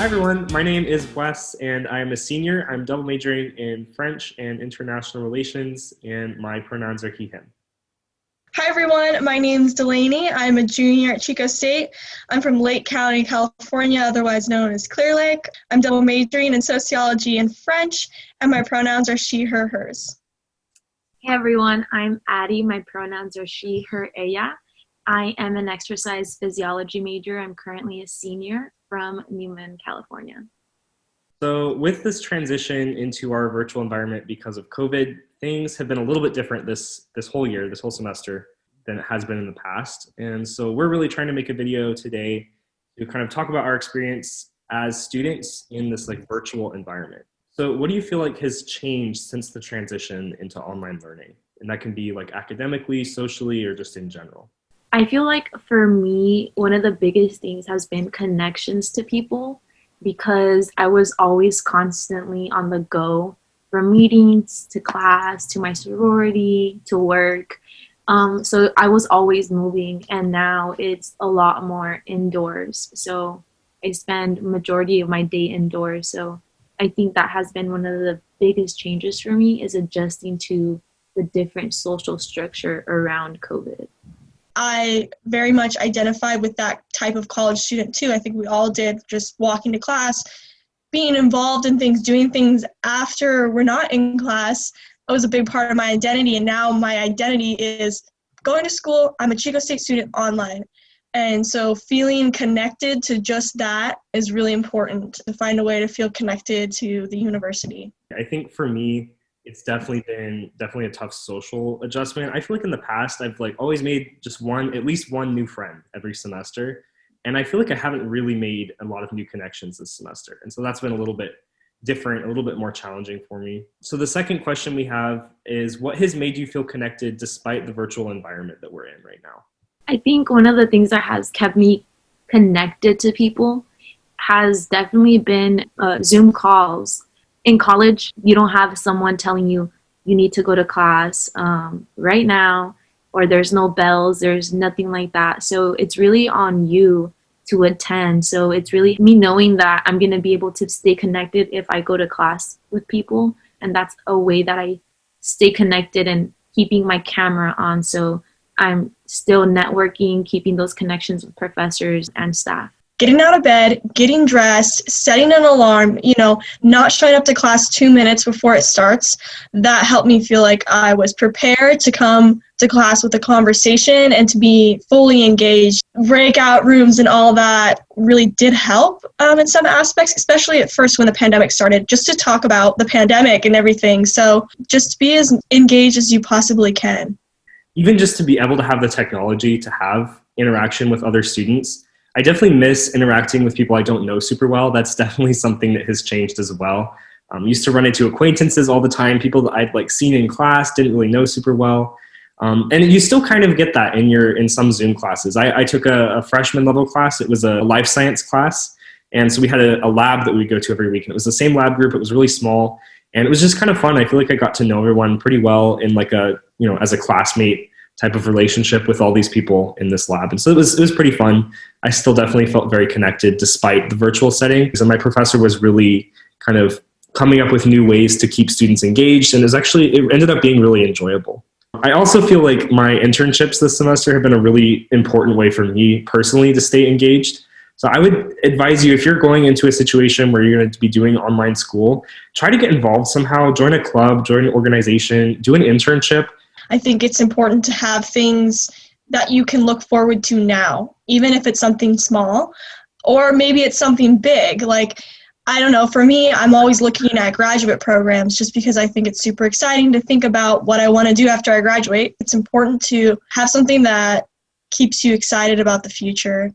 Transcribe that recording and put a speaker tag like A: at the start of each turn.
A: Hi everyone, my name is Wes and I am a senior. I'm double majoring in French and International Relations and my pronouns are he, him.
B: Hi everyone, my name's Delaney. I'm a junior at Chico State. I'm from Lake County, California, otherwise known as Clear Lake. I'm double majoring in sociology and French, and my pronouns are she, her, hers.
C: Hey everyone, I'm Addie. My pronouns are she, her, ella. I am an exercise physiology major. I'm currently a senior from Newman, California.
A: So with this transition into our virtual environment because of COVID, things have been a little bit different this whole year, this whole semester, than it has been in the past. And so we're really trying to make a video today to kind of talk about our experience as students in this virtual environment. So what do you feel like has changed since the transition into online learning? And that can be academically, socially, or just in general.
C: I feel like for me, one of the biggest things has been connections to people, because I was always constantly on the go, from meetings to class to my sorority to work. So I was always moving, and now it's a lot more indoors. So I spend majority of my day indoors. So I think that has been one of the biggest changes for me, is adjusting to the different social structure around COVID.
B: I very much identify with that type of college student too. I think we all did, just walking to class, being involved in things, doing things after we're not in class. It was a big part of my identity, and now my identity is going to school. I'm a Chico State student online. And so feeling connected to just that is really important, to find a way to feel connected to the university.
A: I think for me, it's definitely been a tough social adjustment. I feel like in the past, I've always made just at least one new friend every semester. And I feel like I haven't really made a lot of new connections this semester. And so that's been a little bit different, a little bit more challenging for me. So the second question we have is, what has made you feel connected despite the virtual environment that we're in right now?
C: I think one of the things that has kept me connected to people has definitely been Zoom calls. In college, you don't have someone telling you you need to go to class right now, or there's no bells, there's nothing like that. So it's really on you to attend. So it's really me knowing that I'm going to be able to stay connected if I go to class with people. And that's a way that I stay connected and keeping my camera on. So I'm still networking, keeping those connections with professors and staff.
B: Getting out of bed, getting dressed, setting an alarm, not showing up to class 2 minutes before it starts, that helped me feel like I was prepared to come to class with a conversation and to be fully engaged. Breakout rooms and all that really did help in some aspects, especially at first when the pandemic started, just to talk about the pandemic and everything. So just be as engaged as you possibly can.
A: Even just to be able to have the technology to have interaction with other students, I definitely miss interacting with people I don't know super well. That's definitely something that has changed as well. Used to run into acquaintances all the time, people that I'd seen in class, didn't really know super well. And you still kind of get that in some Zoom classes. I took a freshman level class. It was a life science class. And so we had a lab that we'd go to every week. And it was the same lab group. It was really small. And it was just kind of fun. I feel like I got to know everyone pretty well in as a classmate type of relationship with all these people in this lab. And so it was pretty fun. I still definitely felt very connected despite the virtual setting. So my professor was really kind of coming up with new ways to keep students engaged. And it ended up being really enjoyable. I also feel like my internships this semester have been a really important way for me personally to stay engaged. So I would advise you, if you're going into a situation where you're going to be doing online school, try to get involved somehow, join a club, join an organization, do an internship.
B: I think it's important to have things that you can look forward to now, even if it's something small, or maybe it's something big. I don't know, for me, I'm always looking at graduate programs just because I think it's super exciting to think about what I want to do after I graduate. It's important to have something that keeps you excited about the future.